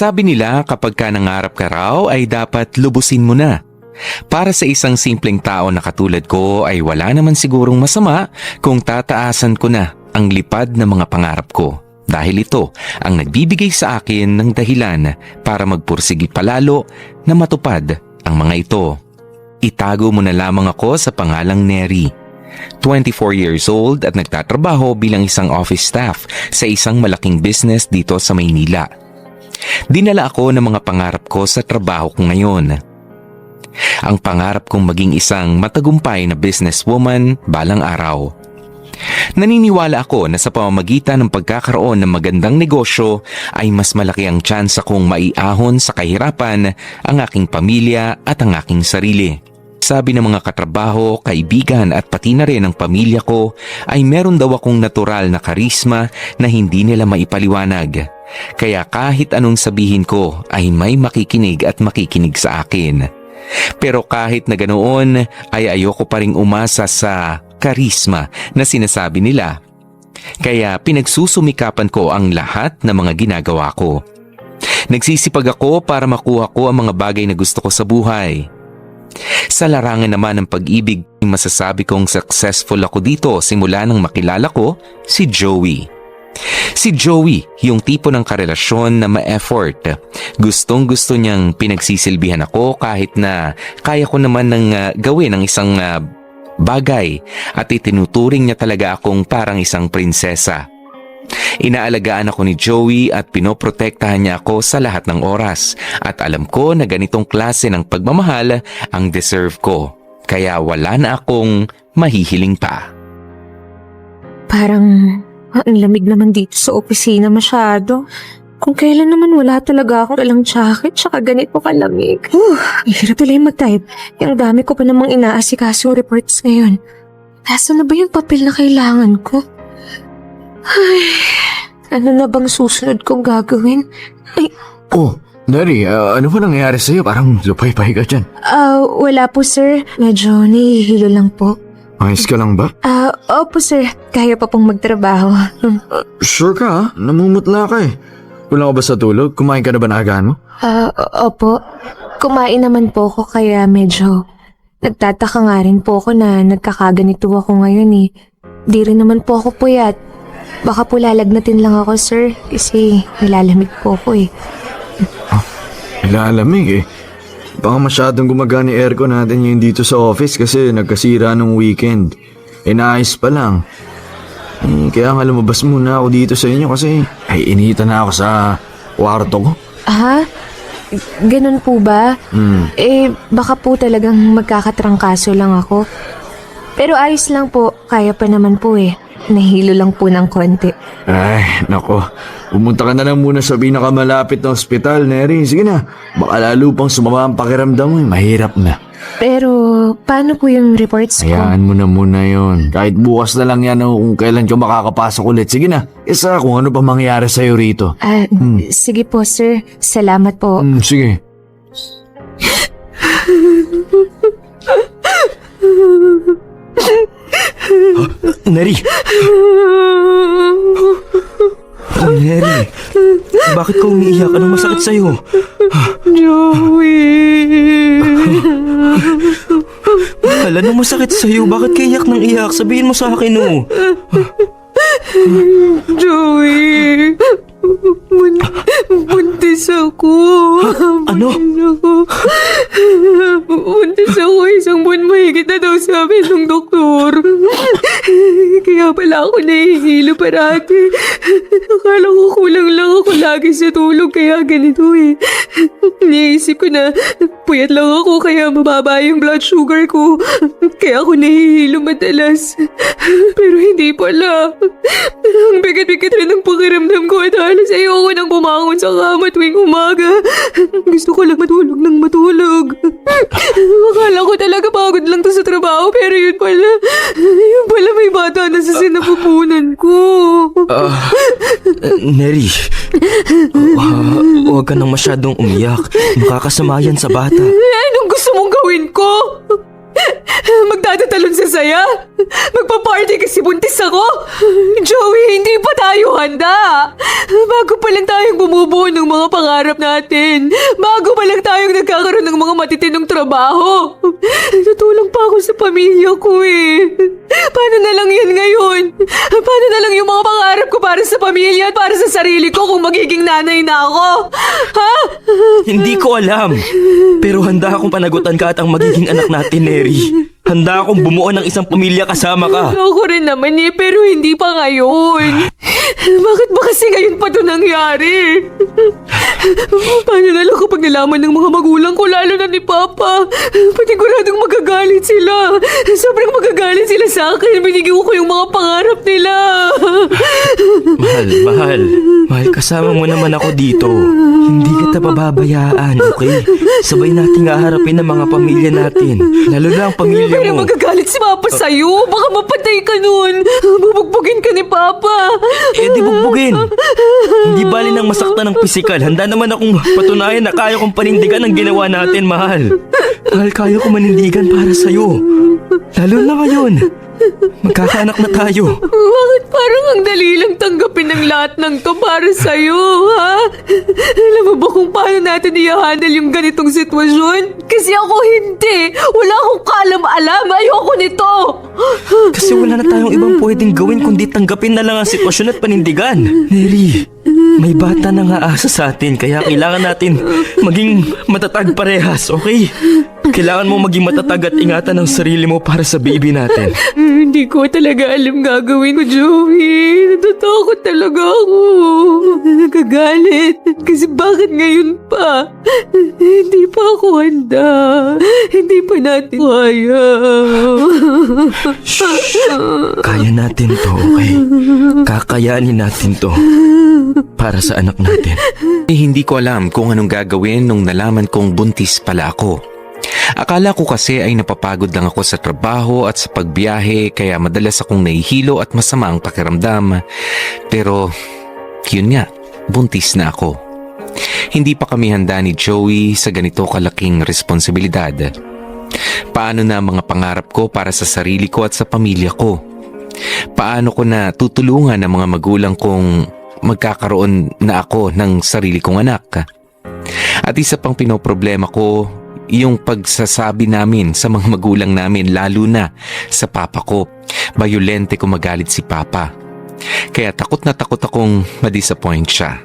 Sabi nila kapag ka nangarap ka raw ay dapat lubusin mo na. Para sa isang simpleng tao na katulad ko ay wala naman sigurong masama kung tataasan ko na ang lipad ng mga pangarap ko. Dahil ito ang nagbibigay sa akin ng dahilan para magpursigi palalo na matupad ang mga ito. Itago mo na lamang ako sa pangalang Neri. 24 years old at nagtatrabaho bilang isang office staff sa isang malaking business dito sa Maynila. Dinala ako ng mga pangarap ko sa trabaho ko ngayon. Ang pangarap kong maging isang matagumpay na businesswoman balang araw. Naniniwala ako na sa pamamagitan ng pagkakaroon ng magandang negosyo ay mas malaki ang tsansa kong maiahon sa kahirapan ang aking pamilya at ang aking sarili. Sabi ng mga katrabaho, kaibigan at pati na rin ang pamilya ko ay meron daw akong natural na karisma na hindi nila maipaliwanag. Kaya kahit anong sabihin ko ay may makikinig at makikinig sa akin. Pero kahit na ganoon ay ayoko pa ring umasa sa karisma na sinasabi nila. Kaya pinagsusumikapan ko ang lahat ng mga ginagawa ko. Nagsisipag ako para makuha ko ang mga bagay na gusto ko sa buhay. Sa larangan naman ng pag-ibig, masasabi kong successful ako dito simula nang makilala ko si Joey. Si Joey, yung tipo ng karelasyon na ma-effort. Gustong-gusto niyang pinagsisilbihan ako kahit na kaya ko naman ng gawin ang isang bagay at itinuturing niya talaga akong parang isang prinsesa. Inaalagaan ako ni Joey at pinoprotektahan niya ako sa lahat ng oras at alam ko na ganitong klase ng pagmamahal ang deserve ko. Kaya wala na akong mahihiling pa. Parang ang lamig naman dito sa opisina masyado. Kung kailan naman wala talaga akong dalang jacket tsaka ganito kalamig. Ang hirap tuloy mag-type. Yung dami ko pa namang inaasikaso reports ngayon. Nasa na ba yung papel na kailangan ko? Ay, ano na bang susunod kong gagawin? Ay, Oh, Neri, ano ba nangyayari sa'yo? Parang lupay-pay ka dyan. wala po sir. Medyo nahihilo lang po. Ayos ka lang ba? Opo sir. Kaya pa pong magtrabaho. Sure ka ha? Namumutla ka eh. Kulang ka ba sa tulog? Kumain ka na ba na agahan mo? Opo. Kumain naman po ako kaya medyo nagtataka nga rin po ako na nagkakaganito ako ngayon eh. Di rin naman po ako puyat. Baka po lalagnatin lang ako sir kasi nilalamig po ako eh. Ilalamig eh. Baka masyadong gumagana yung aircon natin ngayon dito sa office kasi nagkasira nung weekend. Naayos pa lang. Kaya nga lumabas muna ako dito sa inyo kasi ay inita na ako sa kwarto ko. Ha? Ganun po ba? Baka po talagang magkakatrangkaso lang ako. Pero ayos lang po, kaya pa naman po eh. Nahilo lang po ng konti. Ay, nako. Pumunta ka na lang muna sa pinakamalapit na ospital, Neri. Sige na, baka lalo pang sumama ang pakiramdam mo. Mahirap na. Pero paano po yung reports ko? Hayaan mo na muna yun. Kahit bukas na lang yan kung kailan ka makakapasok ulit. Sige na, isa kung ano pa mangyayari sa'yo rito. Sige po sir, salamat po. Sige. Neri! Neri! Bakit ka umiiyak? Anong masakit sa'yo? Joey! Mahal, anong masakit sa'yo? Bakit ka iyak ng iyak? Sabihin mo sa akin, oh! Joey! Buntis ako. Ano? Buntis ako, isang buwan mahigit na daw sabi ng doktor. Kaya pala ako nahihilo parati. Akala ko kulang lang ako lagi sa tulog kaya ganito eh. Naisip ko na puyat lang ako kaya mababa yung blood sugar ko. Kaya ako nahihilo madalas. Pero hindi pala. Ang bigat-bigat rin ang pakiramdam ko at halos ayoko nang bumangon sa kama tuwing umaga. Gusto ko lang matulog ng matulog. Akala ko talaga pagod lang to sa trabaho pero yun pala may bata na sa sinapupunan ko. Neri, huwag ka nang masyadong umiyak. Makakasama yan sa bata. Anong gusto mong gawin ko? Magdadatalon sa saya? Magpa-party kasi buntis ako? Joey, hindi pa tayo handa. Bago pa lang tayong bumubuo ng mga pangarap natin. Bago pa lang tayong nagkakaroon ng mga matitinong trabaho. Tutulong pa ako sa pamilya ko eh. Paano na lang yan ngayon? Paano na lang yung mga pangarap ko para sa pamilya at para sa sarili ko kung magiging nanay na ako? Ha? Hindi ko alam. Pero handa akong panagutan ka at ang magiging anak natin, Neri. Handa akong bumuo ng isang pamilya kasama ka. Ako rin naman eh, pero hindi pa ngayon. Bakit ba kasi ngayon pa ito nangyari? Paano na lang kapag nalaman ng mga magulang ko, lalo na ni Papa? Paniguradong magagalit sila. Sobrang magagalit sila sa akin. Binigyan ko yung mga pangarap nila. Mahal. Mahal, kasama mo naman ako dito. Hindi kita pababayaan, okay? Sabay nating haharapin ang mga pamilya natin. Lalo na ang pamilya Pero mo. magagalit si Papa sa'yo. Baka mapatay ka nun. Bubugbugin ka ni Papa. Eh di bugbugin. Hindi bali ng masaktan ng pisikal. Handa naman akong patunayan na kaya kong panindigan ang ginawa natin, mahal. Mahal, kaya ko manindigan para sa'yo. Lalo na ngayon. Magkakaanak na tayo. Bakit parang ang dali lang tanggapin ng lahat ng to para sa'yo, ha? Alam mo ba kung paano natin i-handle yung ganitong sitwasyon? Kasi ako hindi. Wala akong kaalam-alam. Ayoko nito. Kasi wala na tayong ibang pwedeng gawin kundi tanggapin na lang ang sitwasyon at panindigan. Neri, may bata na nga asa sa atin kaya kailangan natin maging matatag parehas, okay? Kailangan mo maging matatag at ingatan ang sarili mo para sa baby natin. Hindi ko talaga alam gagawin ko, Joey. Natatakot talaga ako. Nagagalit. Kasi bakit ngayon pa? Hindi pa ako handa. Hindi pa natin kaya. Kaya natin to, okay? Kakayanin natin to para sa anak natin. Hindi ko alam kung anong gagawin nung nalaman kong buntis pala ako. Akala ko kasi ay napapagod lang ako sa trabaho at sa pagbiyahe kaya madalas akong nahihilo at masama ang pakiramdam. Pero yun nga, buntis na ako. Hindi pa kami handa ni Joey sa ganito kalaking responsibilidad. Paano na mga pangarap ko para sa sarili ko at sa pamilya ko? Paano ko na tutulungan ang mga magulang kong magkakaroon na ako ng sarili kong anak? At isa pang pinoproblema ko, yung pagsasabi namin sa mga magulang namin, lalo na sa papa ko. Bayolente kung magalit si papa. Kaya takot na takot akong madisappoint siya.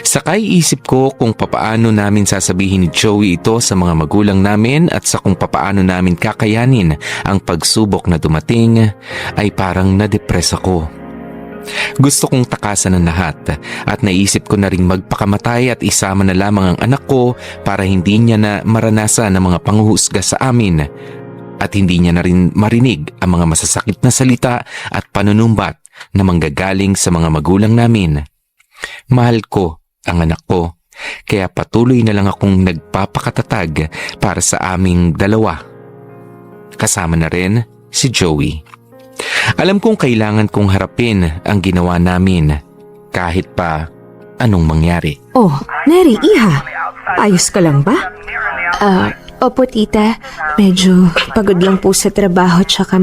Sakay isip ko kung papaano namin sasabihin ni Joey ito sa mga magulang namin at sa kung papaano namin kakayanin ang pagsubok na dumating ay parang nadepress ako. Gusto kong takasan ang lahat at naisip ko na ring magpakamatay at isama na lamang ang anak ko para hindi niya na maranasan ang mga panghuhusga sa amin at hindi niya na rin marinig ang mga masasakit na salita at panunumbat na manggagaling sa mga magulang namin. Mahal ko ang anak ko kaya patuloy na lang akong nagpapakatatag para sa aming dalawa. Kasama na rin si Joey. Alam kong kailangan kong harapin ang ginawa namin kahit pa anong mangyari. Oh, Neri, iha. Ayos ka lang ba? Opo, tita. Medyo pagod lang po sa trabaho tsaka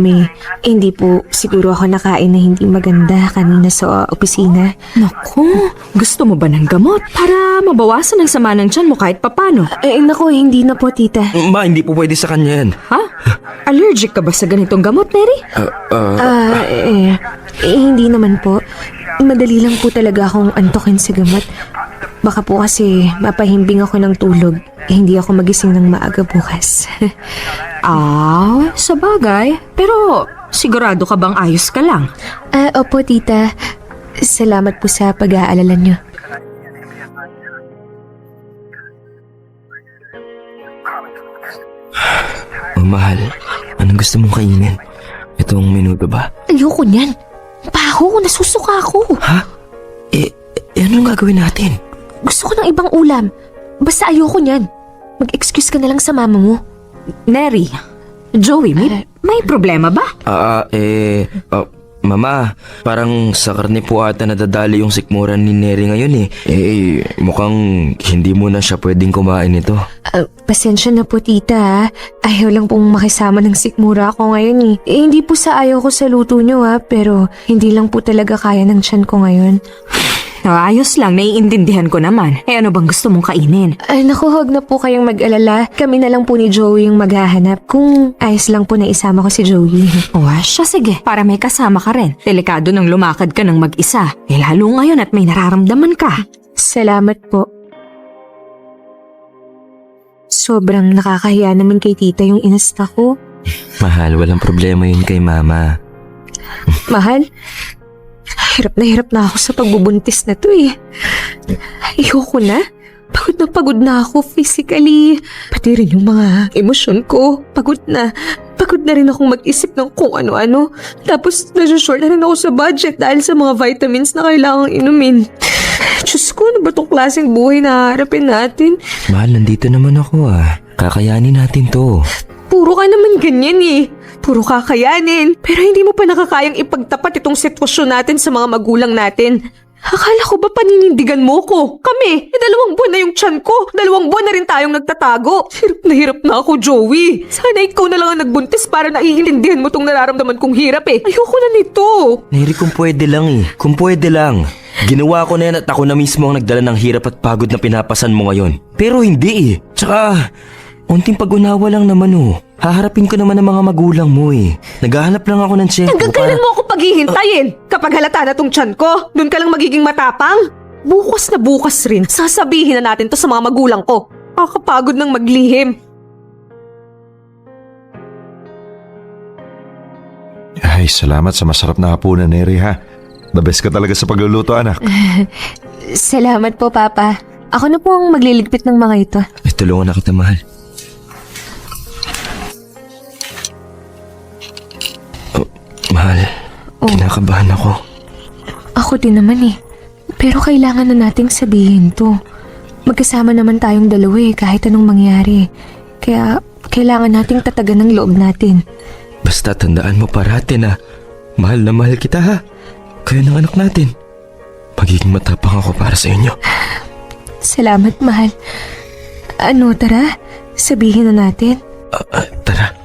hindi po siguro ako nakain na hindi maganda kanina sa opisina. Naku, gusto mo ba ng gamot para mabawasan ang sama ng tiyan mo kahit papano? Naku, hindi na po, tita. Ma, hindi po pwede sa kanya yan. Ha? Allergic ka ba sa ganitong gamot, Neri? Hindi naman po. Madali lang po talaga akong antokin sa gamot. Baka po kasi mapahimbing ako ng tulog. Hindi ako magising ng maaga bukas. Sa bagay. Pero sigurado ka bang ayos ka lang? Opo, tita. Salamat po sa pag-aalala niyo. Oh, mahal, anong gusto mong kainin? Itong minuto ba? Ayoko niyan. Baho, nasusuka ako. Ha? Anong gagawin natin? Gusto ko ng ibang ulam. Basta ayoko niyan. Mag-excuse ka na lang sa mama mo. Neri, Joey, may problema ba? Mama, parang sa karne po ata nadadali yung sikmuran ni Neri ngayon eh. Mukhang hindi mo na siya pwedeng kumain ito. Pasensya na po tita ha. Ayaw lang pong makisama ng sikmura ako ngayon eh. Hindi po sa ayaw ko sa luto nyo ha, pero hindi lang po talaga kaya ng tiyan ko ngayon. Ayos lang, naiintindihan ko naman. Ano bang gusto mong kainin? Ay naku, huwag na po kayong mag-alala. Kami na lang po ni Joey yung maghahanap. Kung ayos lang po na isama ko si Joey. Siya sige, para may kasama ka rin. Delikado nang lumakad ka ng mag-isa. Lalo ngayon at may nararamdaman ka. Salamat po. Sobrang nakakahiya naman kay tita yung inasta ko. Mahal, walang problema yun kay Mama. Mahal, hirap na ako sa pagbubuntis na to eh. Ayoko na. Pagod na ako physically. Pati rin yung mga emosyon ko. Pagod na rin akong mag-isip ng kung ano-ano. Tapos nasa-short na rin ako sa budget dahil sa mga vitamins na kailangang inumin. Diyos ko, ano ba tong klaseng buhay na harapin natin? Mahal, nandito naman ako ah. Kakayanin natin to. Puro ka naman ganyan eh. Puro kakayanin. Pero hindi mo pa nakakayang ipagtapat itong sitwasyon natin sa mga magulang natin. Akala ko ba paninindigan mo ko? Kami, 2 buwan na yung tiyan ko. 2 buwan na rin tayong nagtatago. Hirap na ako, Joey. Sana ikaw na lang ang nagbuntis para naiintindihan mo tong nararamdaman kong hirap eh. Ayoko na nito. Neri, kung pwede lang eh. Kung pwede lang. Ginawa ko na yan at ako na mismo ang nagdala ng hirap at pagod na pinapasan mo ngayon. Pero hindi eh. Tsaka, unting pag-unawa lang naman oh. Haharapin ko naman ang mga magulang mo eh. Naghahanap lang ako ng tiyempo Hanggang kailan mo ako paghihintayin? Kapag halata na tong tiyan ko, doon ka lang magiging matapang? Bukas na bukas rin, sasabihin na natin to sa mga magulang ko. Kakapagod ng maglihim. Ay, salamat sa masarap na hapunan, Neri ha. The best ka talaga sa pagluluto, anak. Salamat po, Papa. Ako na po ang magliligpit ng mga ito. Tulungan na kita, mahal. Mahal, kinakabahan ako. Ako din naman eh. Pero kailangan na nating sabihin to. Magkasama naman tayong dalawa eh, kahit anong mangyari. Kaya kailangan nating tatagan ng loob natin. Basta tandaan mo parati na mahal kita ha. Kayo ng anak natin. Magiging matapang ako para sa inyo. Salamat, mahal. Tara, sabihin na natin. Tara.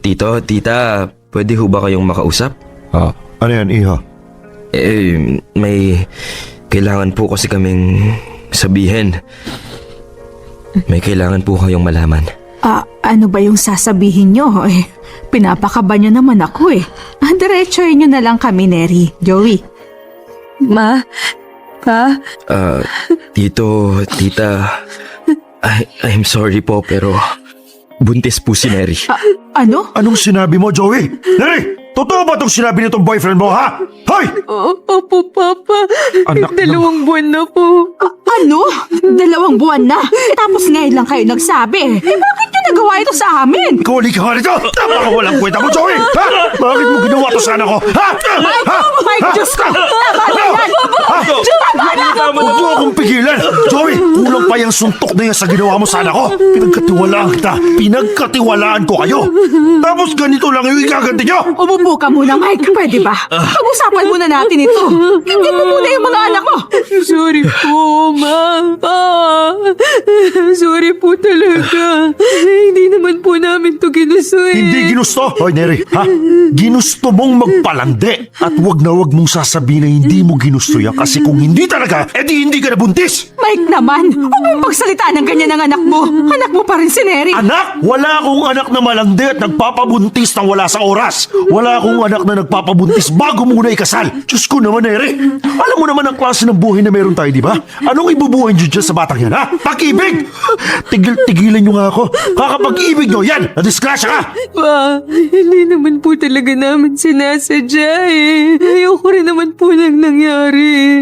Tito, tita, pwede ho ba kayong makausap? Ano yan, iho? May kailangan po kasi kaming sabihin. May kailangan po kayong malaman. Ano ba yung sasabihin nyo? Pinapakaba nyo naman ako eh. Diretsoy nyo na lang kami, Neri. Joey. Ma? Pa? Tito, tita, I'm sorry po pero buntis po si Neri. Ano? Anong sinabi mo, Joey? Neri! Totoo ba itong sinabi nitong boyfriend mo, ha? Hoy! Opo, Papa. Anak 2 buwan na po. Ano? 2 buwan na? Tapos ngayon lang kayo nagsabi. Bakit nyo nagawa ito sa amin? Ikaw, ka nga rito! Tama ka walang kwenta mo, Joey! Ha? Bakit mo ginawa to sa anak ko? Ha? Ay, Diyos ko! Tama na yan! Tama na! Huwag mo akong pigilan! Joey, kulang pa yung suntok na yan sa ginawa mo sa anak ko! Pinagkatiwalaan kita! Pinagkatiwalaan ko kayo! Tapos ganito lang yung ikaganti nyo! Umupo ka muna, Mike. Pwede ba? Pag-usapan muna natin ito. Hindi mo muna yung mga anak mo. Sorry po, Ma. Pa. Sorry po talaga. Hindi naman po namin to ginusto eh. Hindi ginusto! Hoy, Neri, ha? Ginusto mong magpalandi! At wag na wag mong sasabihin na hindi mo ginusto yan kasi kung hindi talaga, edi hindi ka nabuntis! Mike naman, huwag mong pagsalita ng ganyan ng anak mo. Anak mo pa rin si Neri. Anak! Wala akong anak na malandi at nagpapabuntis nang wala sa oras! Wala akong anak na nagpapabuntis bago muna ikasal! Diyos ko naman, Neri! Alam mo naman ang klase ng buhay na meron tayo, di ba? Anong ibubuhay niyo dyan sa batang yan, ha? Pag-ibig! Tigilan niyo nga ako! pagkakapag-ibig nyo, yan, nadisgrasya ka! Pa, hindi naman po talaga namin sinasadya eh. Ayoko rin naman po nang nangyari.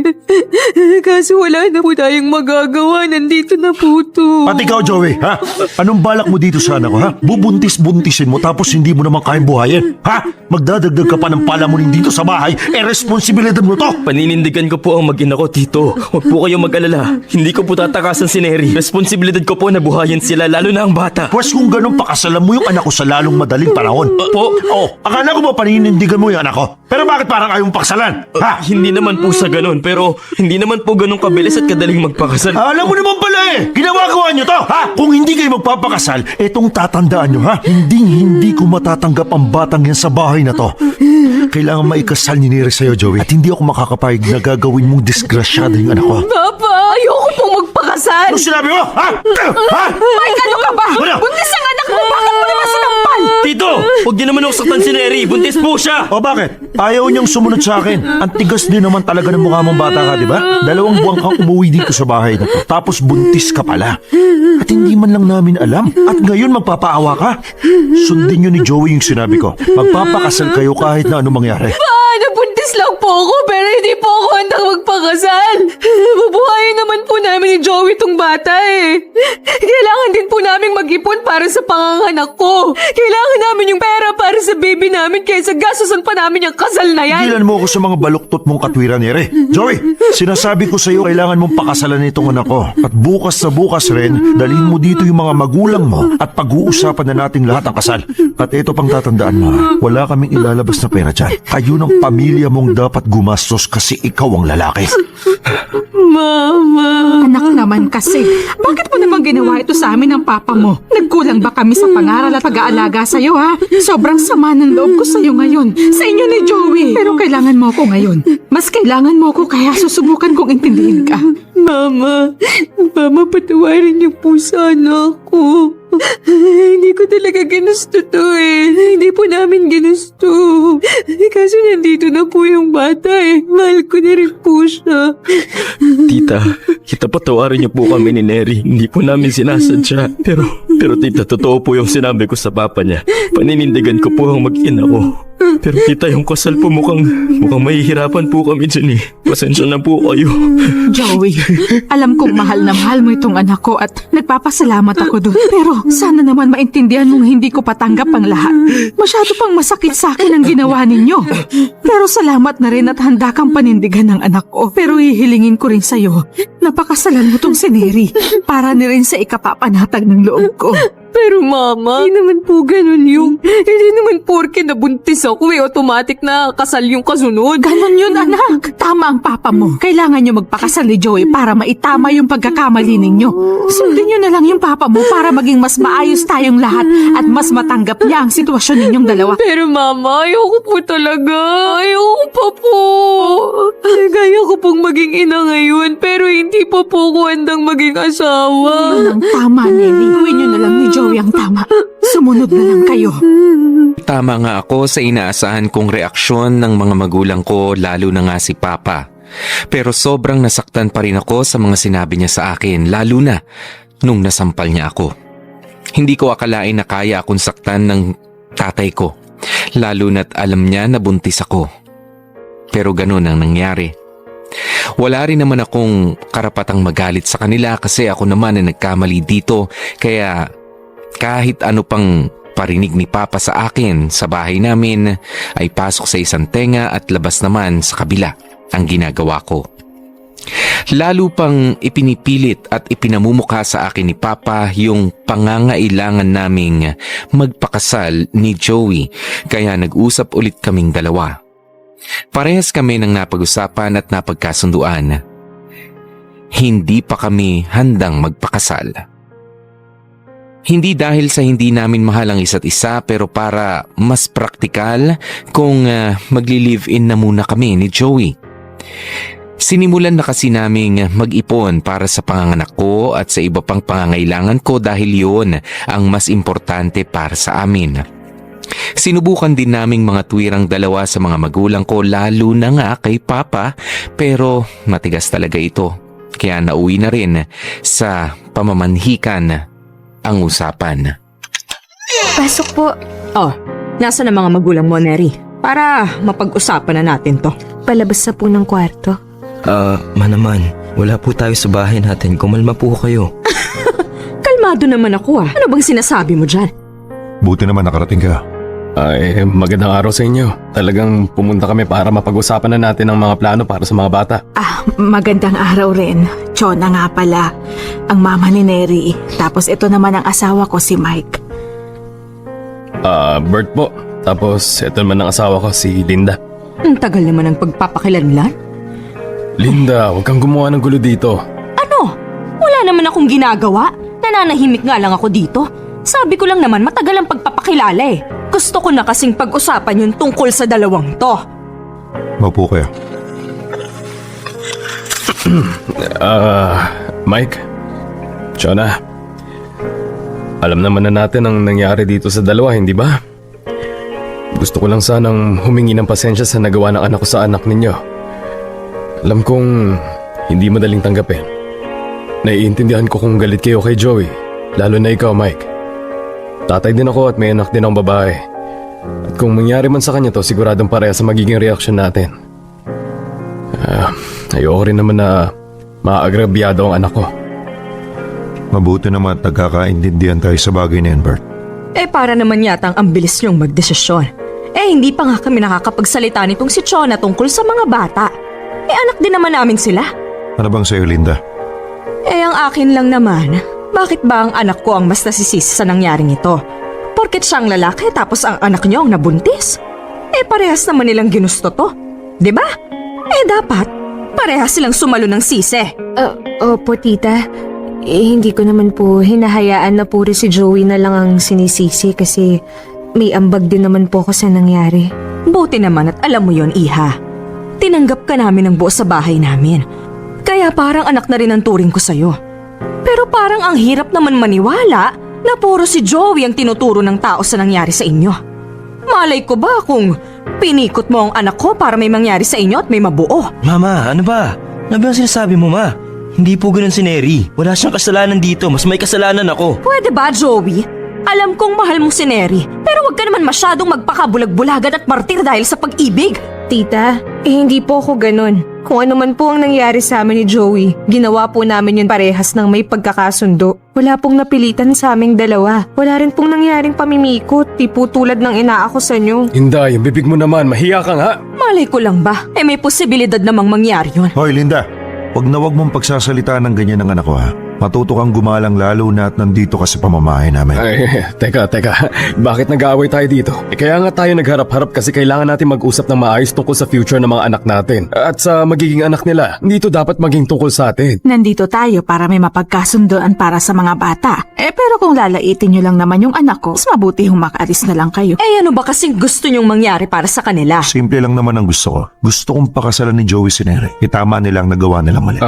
Kaso wala na po tayong magagawa. Nandito na po to. Pati ikaw, Joey, ha? Anong balak mo dito sa anak ko, ha? Bubuntis-buntisin mo tapos hindi mo naman kayang buhayin, ha? Magdadagdag ka pa ng palamunin dito sa bahay, responsibilidad mo to! Paninindigan ko po ang mag-ina ko, Tito. Huwag po kayong mag-alala. Hindi ko po tatakasan si Neri. Responsibilidad ko po na buhayin sila, lalo na ang bata. Pwes kung ganun, pakasalan mo yung anak ko sa lalong madaling panahon. Po? Oh, akala ko ba paninindigan mo yung anak ko? Pero bakit parang ayaw mong pakasalan? Ha? Hindi naman po sa ganun, pero hindi naman po ganun kabilis at kadaling magpakasal. Alam mo naman pala eh! Ginagawa nyo to, ha? Kung hindi kayo magpapakasal, etong tatandaan nyo, ha? Hindi ko matatanggap ang batang yan sa bahay na to. Kailangan maikasal ni Neri sa'yo, Joey. At hindi ako makakapayag na gagawin mong disgrasyado yung anak ko. Papa, ayoko pong magpakasal. Ano sinabi mo? Ha? Ha? Mike, ano ka ba? Ano? Buntis ang anak mo! Bakit mo naman sinampal? Tito! Huwag niyo naman usaktan si Neri. Buntis po siya! O bakit? Ayaw niyang sumunod sa akin. Ang tigas din naman talaga ng mukha mong bata ka, di ba? 2 buwan kang umuwi dito sa bahay na to. Tapos buntis ka pala. At hindi man lang namin alam. At ngayon magpapaawa ka. Sundin niyo ni Joey yung sinabi ko. Magpapakasal kayo kahit na ano mangyari. Nabuntis lang po ako pero hindi po ako handang magpakasal. Bubuhayin naman po namin ni Joey tong bata eh. Kailangan din po namin mag-ipon para sa panganganak ko. Kailangan namin yung pera para sa baby namin kaysa gastusan pa namin yung kasal na yan. Tigilan mo ako sa mga baluktot mong katwiran, Neri. Joey, sinasabi ko sa iyo kailangan mong pakasalan itong anak ko. At bukas na bukas rin, dalhin mo dito yung mga magulang mo at pag-uusapan na nating lahat ang kasal. At ito pang tatandaan mo, wala kaming ilalabas na pera dyan. Kayo ng pamilya mong dapat gumastos kasi ikaw ang lalaki. Mama. Anak naman kasi, bakit mo naman ginawa ito sa amin ng papa mo? Nagkulang ba kami sa pangaral at pag-aalaga sa'yo, ha? Sobrang sama ng loob ko sa'yo ngayon. Sa inyo ni Joey. Pero kailangan mo ako ngayon. Mas kailangan mo ako kaya susubukan kong intindihin ka. Mama, patawarin niyo po sana ako. Hindi ko talaga ginusto to eh. Hindi po namin ginusto. Kaso nandito na po yung bata eh. Mahal ko na rin po siya. Tita, kita patawarin niyo po kami ni Neri. Hindi po namin sinasadya. Pero tita, totoo po yung sinabi ko sa papa niya. Paninindigan ko po ang mag-ina ko. Pero tita, yung kasal po mukhang mahihirapan po kami dyan eh. Pasensya na po kayo. Joey, alam kong mahal na mahal mo itong anak ko at nagpapasalamat ako doon. Pero sana naman maintindihan mong hindi ko patanggap ang lahat. Masyado pang masakit sa akin ang ginawa ninyo. Pero salamat na rin at handa kang panindigan ng anak ko. Pero hihilingin ko rin sa'yo, napakasalan mo tong si Neri para na rin sa ikapapanatag ng loob ko. Pero mama, hindi naman po ganun yung... Hindi naman porke nabuntis ako automatic na kasal yung kasunod. Ganon yun, anak. Tama ang papa mo. Kailangan nyo magpakasal ni Joey para maitama yung pagkakamali ninyo. Sundin nyo na lang yung papa mo para maging mas maayos tayong lahat at mas matanggap niya ang sitwasyon ninyong dalawa. Pero mama, ayoko po talaga. Ayoko pa po. Kaya ko pong maging ina ngayon pero hindi pa po ako handang maging asawa. Yun ang tama, Nelly. Gawin nyo na lang ni Joey ang tama. Sumunod na lang kayo. Tama nga ako sa inaasahan kong reaksyon ng mga magulang ko, lalo na nga si Papa. Pero sobrang nasaktan pa rin ako sa mga sinabi niya sa akin, lalo na nung nasampal niya ako. Hindi ko akalain na kaya akong saktan ng tatay ko, lalo na't alam niya na buntis ako. Pero ganun ang nangyari. Wala rin naman akong karapatang magalit sa kanila kasi ako naman ang nagkamali dito, kaya kahit ano pang parinig ni Papa sa akin sa bahay namin ay pasok sa isang tenga at labas naman sa kabila ang ginagawa ko. Lalo pang ipinipilit at ipinamumukha sa akin ni Papa yung pangangailangan naming magpakasal ni Joey, kaya nag-usap ulit kaming dalawa. Parehas kami ng napag-usapan at napagkasunduan. Hindi pa kami handang magpakasal. Hindi dahil sa hindi namin mahal ang isa't isa pero para mas praktikal kung magli-live-in na muna kami ni Joey. Sinimulan na kasi naming mag-ipon para sa panganganak ko at sa iba pang pangangailangan ko dahil yun ang mas importante para sa amin. Sinubukan din naming mga tuwirang dalawa sa mga magulang ko lalo na nga kay Papa pero matigas talaga ito. Kaya nauwi na rin sa pamamanhikan ang usapan. Pasok po. Oh, nasa na mga magulang mo, Neri? Para mapag-usapan na natin to. Palabas na po ng kwarto. Manaman, wala po tayo sa bahay natin. Kumalma po kayo. Kalmado naman ako ah. Ano bang sinasabi mo dyan? Buti naman nakarating ka. Ay, magandang araw sa inyo. Talagang pumunta kami para mapag-usapan na natin ang mga plano para sa mga bata. Magandang araw rin. Chona nga pala, ang mama ni Neri. Tapos ito naman ang asawa ko, si Mike. Bert po. Tapos ito naman ang asawa ko, si Linda. Ang tagal naman ng pagpapakilanlan. Linda, huwag kang gumawa ng gulo dito. Ano? Wala naman akong ginagawa. Nananahimik nga lang ako dito. Sabi ko lang naman matagal ang pagpapakilala eh. Gusto ko na kasing pag-usapan yung tungkol sa dalawang to. Maupo kayo. Mike, Chona, alam naman na natin ang nangyari dito sa dalawa, hindi ba? Gusto ko lang sanang humingi ng pasensya sa nagawa ng anak ko sa anak ninyo. Alam kong hindi madaling tanggapin. Naiintindihan ko kung galit kayo kay Joey, lalo na ikaw, Mike. Tatay din ako at may anak din akong babae. At kung mangyari man sa kanya to, siguradong pareha sa magiging reaksyon natin. Ayoko rin naman na maagrabyado ang anak ko. Mabuti naman at nagkakaintindihan tayo sa bagay na yan, Bert. Para naman yata ang bilis niyong magdesisyon. Hindi pa nga kami nakakapagsalita nitong si Chona tungkol sa mga bata. Anak din naman namin sila. Ano bang sa'yo, Linda? Ang akin lang naman, bakit ba ang anak ko ang mas nasisisi sa nangyaring ito? Porket siyang lalaki tapos ang anak niyo ang nabuntis? Parehas naman nilang ginusto to. 'Di ba? Dapat parehas silang sumalo ng sisi. Opo, tita. Hindi ko naman po hinahayaan na puro si Joey na lang ang sinisisi kasi may ambag din naman po ako sa nangyari. Buti naman at alam mo yon, Iha. Tinanggap ka namin ng buo sa bahay namin. Kaya parang anak na rin ang turing ko sa'yo. Pero parang ang hirap naman maniwala na puro si Joey ang tinuturo ng tao sa nangyari sa inyo. Malay ko ba kung pinikot mo ang anak ko para may mangyari sa inyo at may mabuo? Mama, ano ba? Ano ba ang sinasabi mo, ma? Hindi po ganun si Neri. Wala siyang kasalanan dito. Mas may kasalanan ako. Pwede ba, Joey? Alam kong mahal mo si Neri, pero huwag ka naman masyadong magpakabulag-bulagan at martir dahil sa pag-ibig. Tita, hindi po ako ganun. Kung ano man po ang nangyari sa amin ni Joey, ginawa po namin yun parehas ng may pagkakasundo. Wala pong napilitan sa aming dalawa. Wala rin pong nangyaring pamimikot, tipo tulad ng inaakusa nyo. Hinda, yung bibig mo naman, mahiya ka nga. Malay ko lang ba? May posibilidad namang mangyari yun. Hoy, Linda. Wag na wag mong pagsasalita ng ganyan ng anak ko, ha? Matuto kang gumalang lalo na at nandito ka sa pamamahay namin. Ay, teka. Bakit nag-aaway tayo dito? Kaya nga tayo nagharap-harap kasi kailangan natin mag-usap ng maayos tungkol sa future ng mga anak natin. At sa magiging anak nila. Dito dapat maging tungkol sa atin. Nandito tayo para may mapagkasundoan para sa mga bata. Pero kung lalaitin nyo lang naman yung anak ko, mas mabuti yung makaalis na lang kayo. Ano ba kasing gusto nyong mangyari para sa kanila? Simple lang naman ang gusto ko. Gusto kong pakasalan ni Joey si Neri. Itama nilang nagawa nilang mali.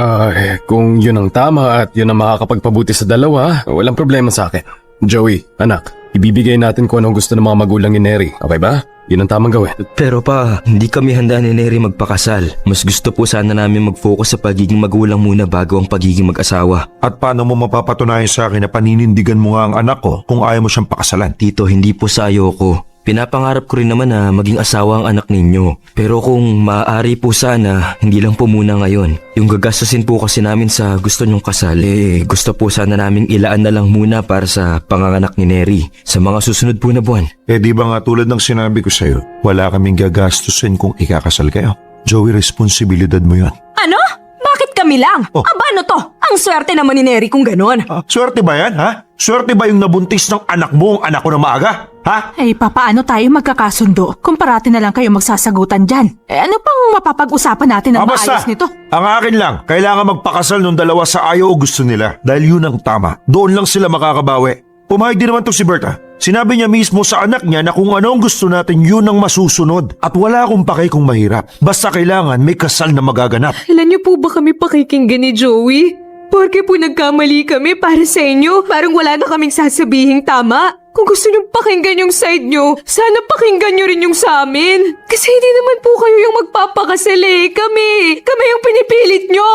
Kung yun ang tama at yun ang makakapagpabuti sa dalawa, walang problema sa akin. Joey, anak, ibibigay natin kung anong gusto ng mga magulang ni Neri. Okay ba? Yun ang tamang gawin. Pero pa, hindi kami handa ni Neri magpakasal. Mas gusto po sana namin mag-focus sa pagiging magulang muna bago ang pagiging mag-asawa. At paano mo mapapatunayan sa akin na paninindigan mo nga ang anak ko kung ayaw mo siyang pakasalan? Tito, hindi po sa ayoko. Pinapangarap ko rin naman na maging asawa ang anak ninyo. Pero kung maaari po sana, hindi lang po muna ngayon. Yung gagastusin po kasi namin sa gusto nyong kasal, gusto po sana namin ilaan na lang muna para sa panganganak ni Neri sa mga susunod po na buwan. Di ba nga tulad ng sinabi ko sa'yo, wala kaming gagastusin kung ikakasal kayo. Joey, responsibilidad mo yun. Ano? Bakit kami lang? Oh. Ano to? Ang swerte naman ni Neri kung ganon. Swerte ba yan, ha? Swerte ba yung nabuntis ng anak mo ang anak ko na maaga? Ha? Papaano tayo magkakasundo kung parati na lang kayo magsasagutan dyan? Ano pang mapapag-usapan natin ng maayos nito? Ang akin lang, kailangan magpakasal ng dalawa sa ayaw o gusto nila dahil yun ang tama. Doon lang sila makakabawi. Pumayag din naman to si Berta. Sinabi niya mismo sa anak niya na kung ano ang gusto natin yun ang masusunod. At wala akong pake kung mahirap. Basta kailangan may kasal na magaganap. Kailan niyo po ba kami pakikinggan ni Joey? Porque po nagkamali kami para sa inyo. Parang wala na kaming sasabihing tama. Kung gusto niyong pakinggan yung side niyo, sana pakinggan niyo rin yung sa amin. Kasi hindi naman po kayo yung magpapakasal eh. Kami yung pinipilit niyo.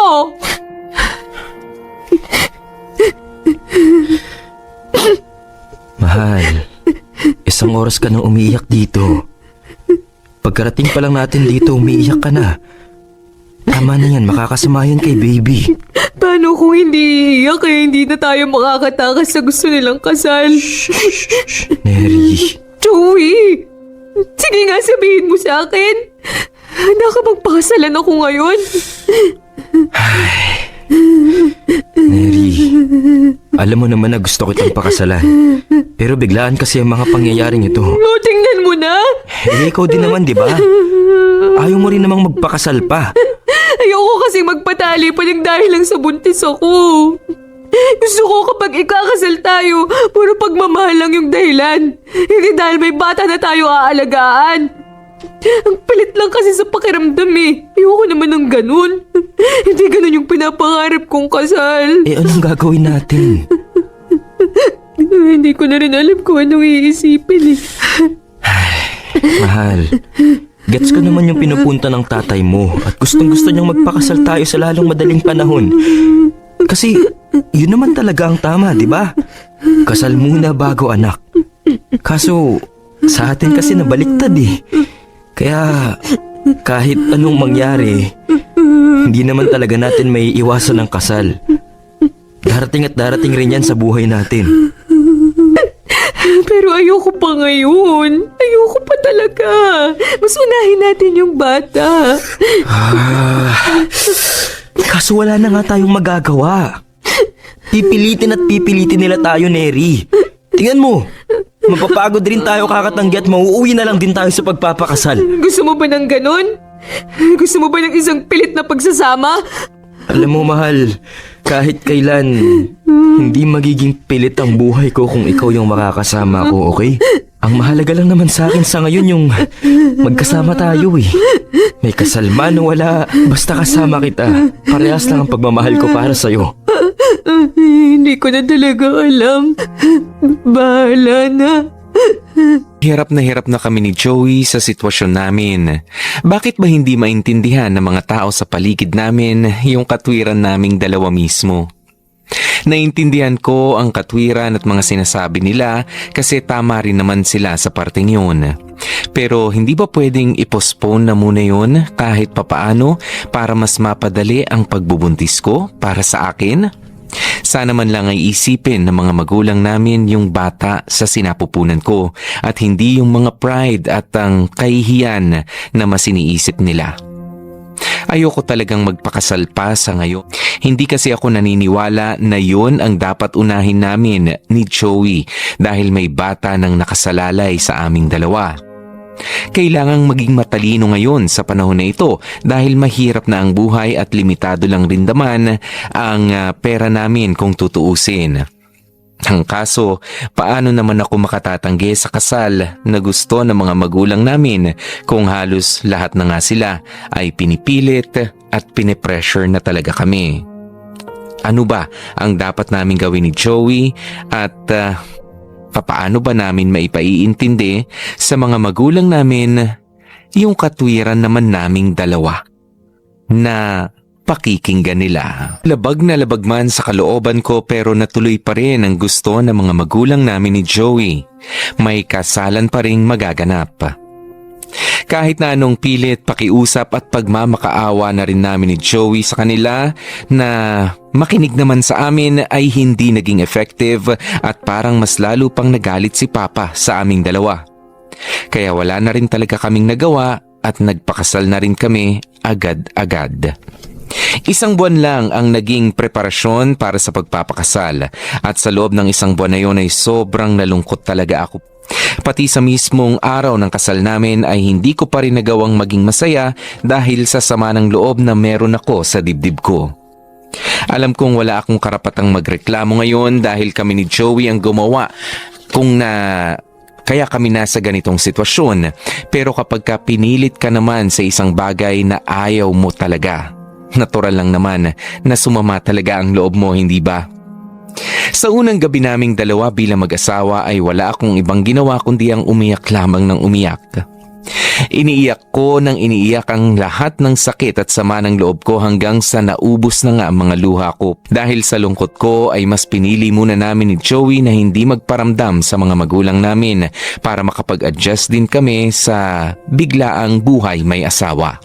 Mahal, Isang oras ka nang umiiyak dito. Pagkarating pa lang natin dito, umiiyak ka na. Tama na yan, makakasama yan kay baby. Paano kung hindi iiyak hindi na tayo makakatakas sa gusto nilang kasal? Neri, Joey! Sige nga, sabihin mo sa akin. Nakapagpakasalan ako ngayon. Neri, alam mo naman na gusto kitang pakasalan. Pero biglaan kasi ang mga pangyayaring ito. No, tingnan mo na. Ikaw din naman, di ba? Ayaw mo rin namang magpakasal pa. Ayoko kasi magpatali pa ng dahil lang sa buntis ako. Gusto ko kapag ikakasal tayo, puro pagmamahal lang yung dahilan. Hindi dahil may bata na tayo aalagaan. Ang palit lang kasi sa pakiramdam Ayoko naman ng ganun. Hindi ganun yung pinapangarap kong kasal. Anong gagawin natin? Hindi ko na rin alam kung anong iisipin Mahal, gets ko naman yung pinupunta ng tatay mo at gustong-gusto niyang magpakasal tayo sa lalong madaling panahon. Kasi yun naman talaga ang tama, di ba? Kasal muna bago anak. Kaso sa atin kasi nabaliktad Kaya kahit anong mangyari, hindi naman talaga natin may iwasan ng kasal. Darating at darating rin yan sa buhay natin. Pero ayoko pa ngayon. Ayoko pa talaga. Mas unahin natin yung bata. Kaso wala na nga tayong magagawa. Pipilitin at pipilitin nila tayo, Neri. Tingnan mo, mapapagod rin tayo kakatanggi at mauuwi na lang din tayo sa pagpapakasal. Gusto mo ba ng ganun? Gusto mo ba ng isang pilit na pagsasama? Alam mo, mahal, kahit kailan, hindi magiging pilit ang buhay ko kung ikaw yung makakasama ko, okay? Ang mahalaga lang naman sa akin sa ngayon yung magkasama tayo May kasal man o wala, basta kasama kita. Parehas lang ang pagmamahal ko para sa'yo. Hindi ko na talaga alam. Bahala na. Hirap na kami ni Joey sa sitwasyon namin. Bakit ba hindi maintindihan ng mga tao sa paligid namin yung katwiran naming dalawa mismo? Naintindihan ko ang katwiran at mga sinasabi nila kasi tama rin naman sila sa parteng yun. Pero hindi ba pwedeng i-postpone na muna yun kahit papaano para mas mapadali ang pagbubuntis ko para sa akin? Sana man lang ay isipin ng mga magulang namin yung bata sa sinapupunan ko at hindi yung mga pride at ang kahihiyan na mas iniisip nila. Ayoko talagang magpakasal pa sa ngayon. Hindi kasi ako naniniwala na yun ang dapat unahin namin ni Joey dahil may bata nang nakasalalay sa aming dalawa. Kailangang maging matalino ngayon sa panahon na ito dahil mahirap na ang buhay at limitado lang rin naman ang pera namin kung tutuusin. Ang kaso, paano naman ako makatatanggi sa kasal na gusto ng mga magulang namin kung halos lahat na nga sila ay pinipilit at pinipressure na talaga kami? Ano ba ang dapat namin gawin ni Joey at papaano ba namin maipaiintindi sa mga magulang namin yung katwiran naman naming dalawa na pakikinggan nila? Labag na labag man sa kalooban ko pero natuloy pa rin ang gusto ng mga magulang namin ni Joey. May kasalan pa ring magaganap. Kahit na anong pilit, pakiusap at pagmamakaawa na rin namin ni Joey sa kanila na makinig naman sa amin ay hindi naging effective at parang mas lalo pang nagalit si Papa sa aming dalawa. Kaya wala na rin talaga kaming nagawa at nagpakasal na rin kami agad-agad. Isang buwan lang ang naging preparasyon para sa pagpapakasal at sa loob ng isang buwan na yun ay sobrang nalungkot talaga ako. Pati sa mismong araw ng kasal namin ay hindi ko pa rin nagawang maging masaya dahil sa sama ng loob na meron ako sa dibdib ko. Alam kong wala akong karapatang magreklamo ngayon dahil kami ni Joey ang gumawa kaya kami nasa ganitong sitwasyon. Pero kapag ka pinilit ka naman sa isang bagay na ayaw mo talaga, natural lang naman na sumama talaga ang loob mo, hindi ba? Sa unang gabi naming dalawa bilang mag-asawa ay wala akong ibang ginawa kundi ang umiyak lamang ng umiyak. Iniiyak ko nang iniiyak ang lahat ng sakit at sama ng loob ko hanggang sa naubos na nga ang mga luha ko. Dahil sa lungkot ko ay mas pinili muna namin ni Joey na hindi magparamdam sa mga magulang namin para makapag-adjust din kami sa biglaang buhay may asawa.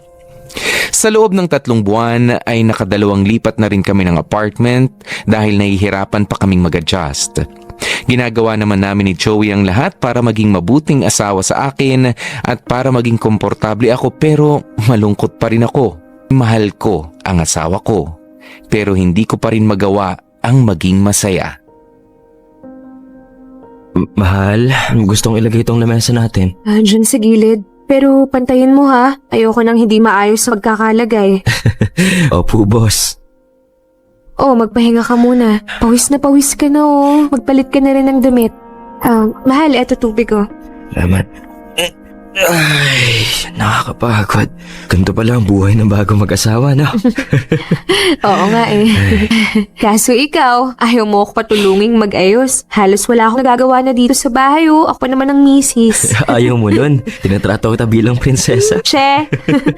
Sa loob ng 3 buwan ay nakadalawang lipat na rin kami ng apartment dahil nahihirapan pa kaming mag-adjust. Ginagawa naman namin ni Joey ang lahat para maging mabuting asawa sa akin at para maging komportable ako, pero malungkot pa rin ako. Mahal ko ang asawa ko, pero hindi ko pa rin magawa ang maging masaya. Mahal, gustong ilagay itong lamesa natin. Dyan sa gilid. Pero pantayin mo ha. Ayoko nang hindi maayos sa pagkakalagay. Opo, boss. Oh, magpahinga ka muna. Pawis na pawis ka na oh. Magpalit ka na rin ng damit. Mahal, eto tubig oh. Salamat. Ay, nakakapagod. Ganito pala ang buhay ng bago mag-asawa, no? Oo nga eh. Kaso ikaw, ayaw mo ako patulunging mag-ayos. Halos wala akong nagagawa na dito sa bahay oh. Ako naman ang misis. Ayaw mo nun. Tinatrato kita bilang prinsesa. Che,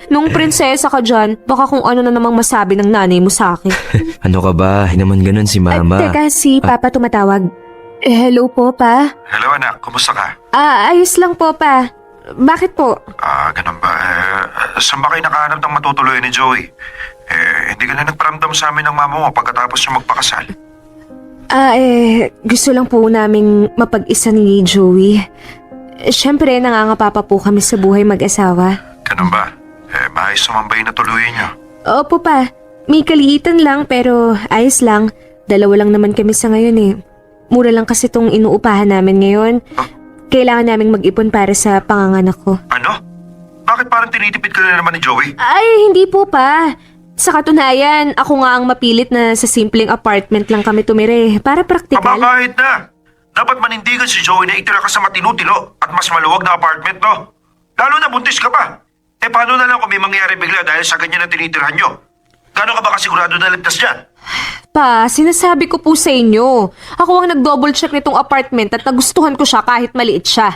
nung prinsesa ka dyan, baka kung ano na namang masabi ng nanay mo sa akin. Ano ka ba? Hindi naman ganun si mama. Teka, si Papa tumatawag. Hello po, Pa. Hello anak, kumusta ka? Ayos lang po, Pa. Bakit po? Ganun ba? Saan ba kayo nakahanap ng matutuloy ni Joey? Hindi ka na nagparamdam sa amin ng mama mo pagkatapos niya magpakasal. Gusto lang po naming mapag-isa ni Joey. Siyempre, nangangapapa po kami sa buhay mag-asawa. Ganun ba? Maayos naman ba yung natuluyan niyo? Opo, Pa. May kaliitan lang pero ayos lang. 2 lang naman kami sa ngayon eh. Mura lang kasi itong inuupahan namin ngayon. Kailangan naming mag-ipon para sa panganganak ko. Ano? Bakit parang tinitipid ka na naman ni Joey? Ay, hindi po, Pa. Sa katunayan, ako nga ang mapilit na sa simpleng apartment lang kami tumire. Para praktikal. Kababahit na! Dapat manindigan si Joey na itira ka sa matinutilo at mas maluwag na apartment, no? Lalo na buntis ka pa. Paano na lang kung may mangyari bigla dahil sa ganyan na tinitirahan nyo? Gano'n ka ba kasigurado na ligtas dyan? Pa, sinasabi ko po sa inyo. Ako ang nag-double check nitong apartment at nagustuhan ko siya kahit maliit siya.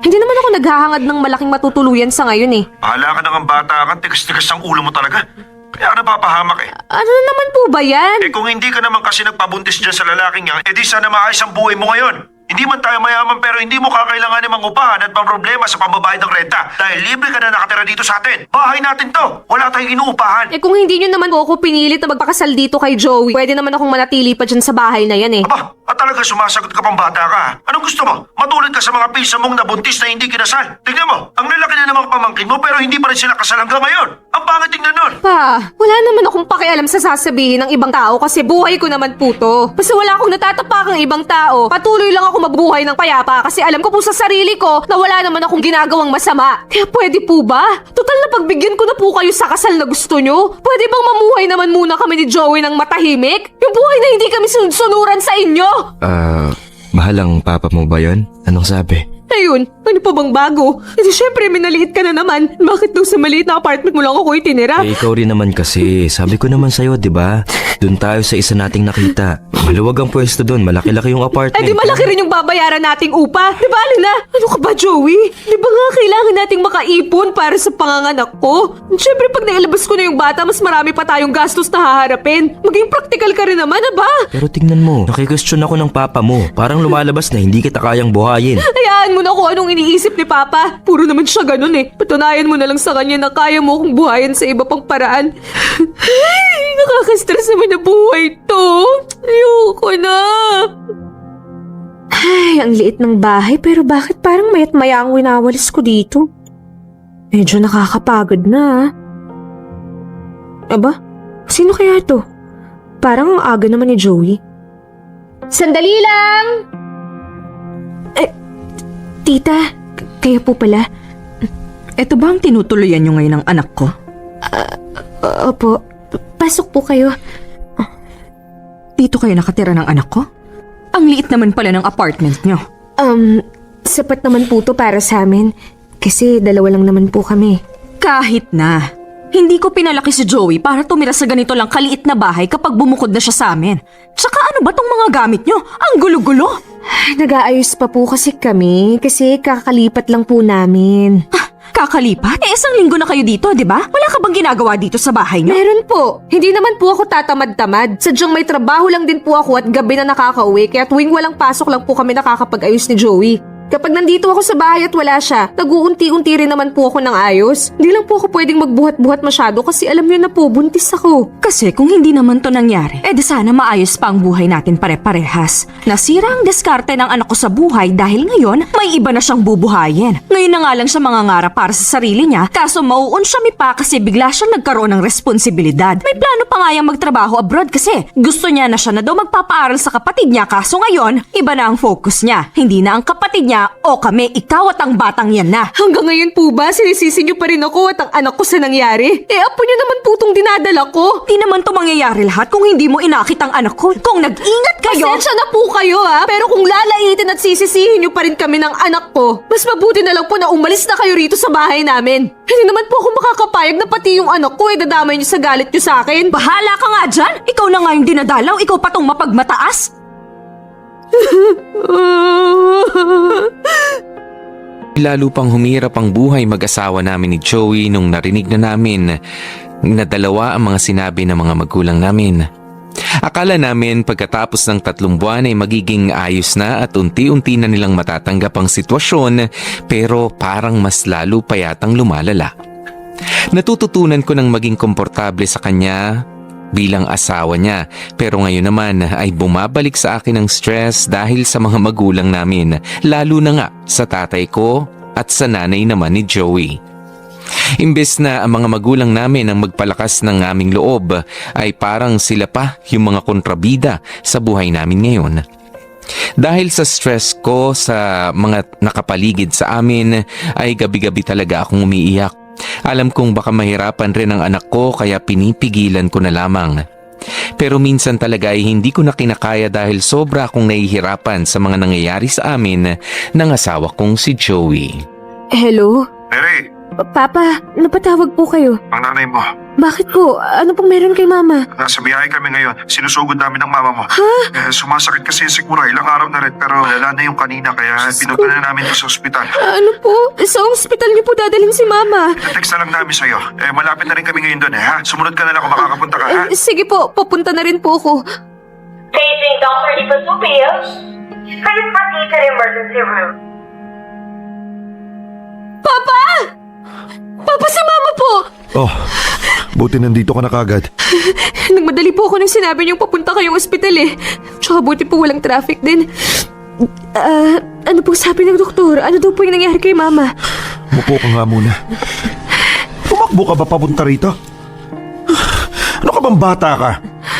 Hindi naman ako naghahangad ng malaking matutuluyan sa ngayon eh. Bahala ka na ng bata ka, tigas-tigas ang ulo mo talaga. Kaya ka napapahamak eh. Ano naman po ba yan? Kung hindi ka naman kasi nagpabuntis dyan sa lalaking yan, di sana maayos ang buhay mo ngayon. Hindi man tayo mayaman pero hindi mo kakailanganin mang upahan at pamproblema sa pambabayad ng renta dahil libre ka na nakatira dito sa atin. Bahay natin to. Wala tayong inuupahan. Kung hindi nyo naman ako pinilit na magpakasal dito kay Joey, pwede naman akong manatili pa dyan sa bahay na yan eh. Aba, talaga sumasagot ka pang bata ka. Anong gusto mo? Matulad ka sa mga pisa mong nabuntis na hindi kinasal. Tingnan mo, ang lalaki na namang pamangkin mo pero hindi pa rin sila kasal hanggang ngayon. Ang pangit tingnan nun. Pa, wala naman akong pakialam sa sasabihin ng ibang tao kasi buhay ko naman po to. Basta wala akong natatapakang ibang tao. Patuloy lang ako mabuhay ng payapa kasi alam ko po sa sarili ko na wala naman akong ginagawang masama. Kaya pwede po ba? Total na pagbigyan ko na po kayo sa kasal na gusto nyo. Pwede bang mamuhay naman muna kami ni Joey ng matahimik? Yung buhay na hindi kami sunod-sunuran sa inyo. Mahal ang papa mo ba yun? Anong sabi? Ayun, ano pa bang bago? Kasi syempre minaliit ka na naman. Bakit daw sa maliit na apartment mo lang ako itinira? Ikaw rin naman kasi. Sabi ko naman sa'yo, di ba? Doon tayo sa isa nating nakita. Maluwag ang pwesto doon. Malaki-laki yung apartment. Di malaki rin yung babayaran nating upa. Di ba, Alina? Ano ka ba, Joey? Di ba nga kailangan nating makaipon para sa panganganak ko? Siyempre, pag nailabas ko na yung bata, mas marami pa tayong gastos na haharapin. Maging practical ka rin naman, ba? Pero tingnan mo, nakikwestiyon ako ng papa mo. Parang lumalabas na hindi kita kayang buhayin. Hayaan mo na kung anong iniisip ni Papa. Puro naman siya ganun eh. Patunayan mo na lang sa kanya na kaya mo kong buhayin sa iba pang paraan. Ay, nakaka-stress naman na buhay to. Ayoko na. Ay, ang liit ng bahay pero bakit parang mayat maya ang winawalis ko dito? Medyo nakakapagod na. Aba, sino kaya to? Parang ang aga naman ni Joey. Sandali lang! Tita, kayo po pala. Ito ba ang tinutuluyan nyo ngayon ng anak ko? Opo, pasok po kayo. Dito kayo nakatira ng anak ko? Ang liit naman pala ng apartment nyo. Sapat naman po to para sa amin. Kasi 2 lang naman po kami. Kahit na. Hindi ko pinalaki si Joey para tumira sa ganito lang kaliit na bahay kapag bumukod na siya sa amin. Tsaka ano ba tong mga gamit nyo? Ang gulo-gulo. Nag-aayos pa po kasi kami kasi kakalipat lang po namin. kakalipat? Isang linggo na kayo dito, di ba? Wala ka bang ginagawa dito sa bahay niyo? Meron po. Hindi naman po ako tatamad-tamad. Sadyang may trabaho lang din po ako at gabi na nakakauwi kaya tuwing walang pasok lang po kami nakakapag-ayos ni Joey. Kapag nandito ako sa bahay at wala siya, nag-uunti-unti rin naman po ako ng ayos. Hindi lang po ako pwedeng magbuhat-buhat masyado kasi alam niyo na po, buntis ako. Kasi kung hindi naman to nangyari, di sana maayos pa ang buhay natin pare-parehas. Nasira ang diskarte ng anak ko sa buhay dahil ngayon may iba na siyang bubuhayin. Ngayon na nga lang siya mangangarap para sa sarili niya, kaso mauun siya pa kasi bigla siyang nagkaroon ng responsibilidad. May plano pa nga yung magtrabaho abroad kasi gusto niya na siya na daw magpapaaral sa kapatid niya, kaso ngayon, iba na ang focus niya. Hindi na ang kapatid niya o kami, ikaw at ang batang yan na. Hanggang ngayon po ba, sinisisi niyo pa rin ako at ang anak ko sa nangyari? Apo niyo naman po itong dinadala ko. Di naman to mangyayari lahat kung hindi mo inakit ang anak ko. Kung nag-ingat kayo... Pasensya na po kayo pero kung lalaitin at sisisihin niyo pa rin kami ng anak ko, mas mabuti na lang po na umalis na kayo rito sa bahay namin. Hindi naman po ako makakapayag na pati yung anak ko dadamay niyo sa galit niyo sa akin. Bahala ka nga dyan! Ikaw na nga yung dinadalaw, ikaw pa tong mapagmataas! Lalo pang humirap ang buhay mag-asawa namin ni Joey nung narinig na namin na dalawa ang mga sinabi ng mga magulang namin. Akala namin pagkatapos ng 3 buwan ay magiging ayos na at unti-unti na nilang matatanggap ang sitwasyon, pero parang mas lalo pa yatang lumalala. Natututunan ko ng maging komportable sa kanya bilang asawa niya, pero ngayon naman ay bumabalik sa akin ang stress dahil sa mga magulang namin, lalo na nga sa tatay ko at sa nanay naman ni Joey. Imbes na ang mga magulang namin ang magpalakas ng aming loob, ay parang sila pa yung mga kontrabida sa buhay namin ngayon. Dahil sa stress ko sa mga nakapaligid sa amin, ay gabi-gabi talaga akong umiiyak. Alam kong baka mahirapan rin ang anak ko kaya pinipigilan ko na lamang. Pero minsan talaga ay hindi ko na kinakaya dahil sobra akong nahihirapan sa mga nangyayari sa amin ng asawa kong si Joey. Hello? Mary, Papa, napatawag po kayo. ang nanay mo. Bakit po? Ano pong meron kay Mama? Nasa biyahe kami ngayon. Sinusugod namin ng mama mo. Sumasakit kasi yung sikmura. Ilang araw na rin. Pero wala na yung kanina. Kaya pinunta na namin ito sa ospital. Ano po? Sa ospital niyo po dadalhin si Mama. Text na lang namin sa'yo. Malapit na rin kami ngayon doon ha. Sumunod ka na lang kung makakapunta ka ha. Sige po, papunta na rin po ako. Paging Dr. Ipasupio. Kayo proceed to the emergency room. Papa! Papa, si Mama po! Oh, buti nandito ka na kagad. Nagmadali po ako nang sinabi niyong papunta kayong ospital eh. Tsaka buti po walang traffic din. Ano pong sabi ng doktor? Ano daw po yung nangyari kay Mama? Mupo ka nga muna. Tumakbo ka ba papunta rito? Ano ka bang bata ka?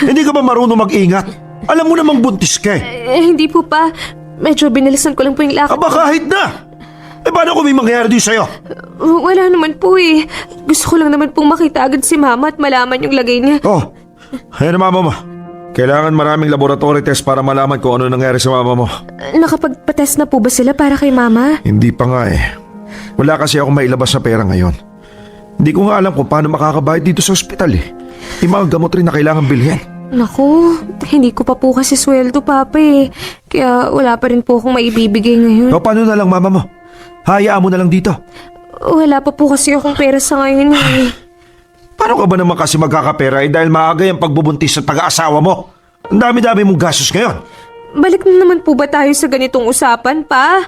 Hindi ka ba marunong mag-ingat? Alam mo namang buntis ka eh. Hindi po pa. Medyo binalisan ko lang po yung lakad. Aba kahit na! Paano kung may mangyayari din sa'yo? Wala naman po eh. Gusto ko lang naman pong makita agad si Mama at malaman yung lagay niya. Oh, ayan ang mama mo. Kailangan maraming laboratory test para malaman kung ano nangyari sa mama mo. Nakapagpa-test na po ba sila para kay Mama? Hindi pa nga eh. Wala kasi ako mailabas na pera ngayon. Hindi ko nga alam kung paano makakabayad dito sa ospital eh. May mga gamot rin na kailangan bilhin. Naku, hindi ko pa po kasi sweldo, Papa eh. Kaya wala pa rin po akong maibibigay ngayon. O paano na lang mama mo? Hayaan mo na lang dito. Wala pa po kasi akong pera sa ngayon eh. Paano ka ba naman kasi magkakapera dahil maaga yung pagbubuntis sa taga-asawa mo? Ang dami-dami mong gastos ngayon. Balik na naman po ba tayo sa ganitong usapan, Pa?